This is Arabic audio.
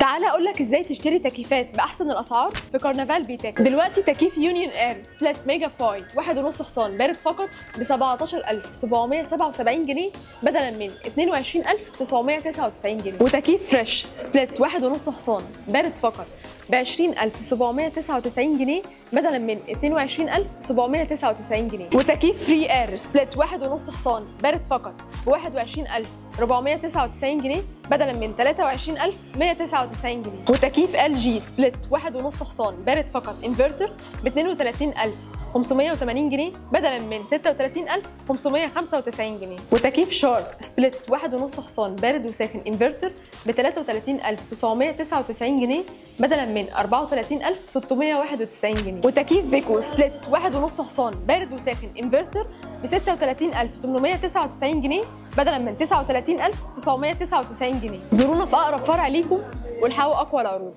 تعالى اقول لك ازاي تشتري تكييفات باحسن الاسعار في كرنفال بيتك. دلوقتي تكييف يونيون اير سبليت ميجا فاي 1.5 حصان بارد فقط ب 17777 جنيه بدلا من 22999 جنيه، وتكييف فريش سبليت 1.5 حصان بارد فقط ب 20799 جنيه بدلا من 22799 جنيه، وتكييف فري اير سبليت 1.5 حصان بارد فقط ب 21499 جنيه بدلا من 23199 جنيه، وتكييف ال جي سبليت 1.5 حصان بارد فقط انفرتر ب 32580 جنيه بدلا من 36595 جنيه، وتكييف شارك سبليت 1.5 حصان بارد وساخن انفرتر ب 33999 جنيه بدلا من 34691 جنيه، وتكييف بيكو سبليت 1.5 حصان بارد وساخن انفرتر ب 36899 جنيه بدلا من 39999 جنيه. زورونا في اقرب فرع ليكم والحقوا اقوى العروض.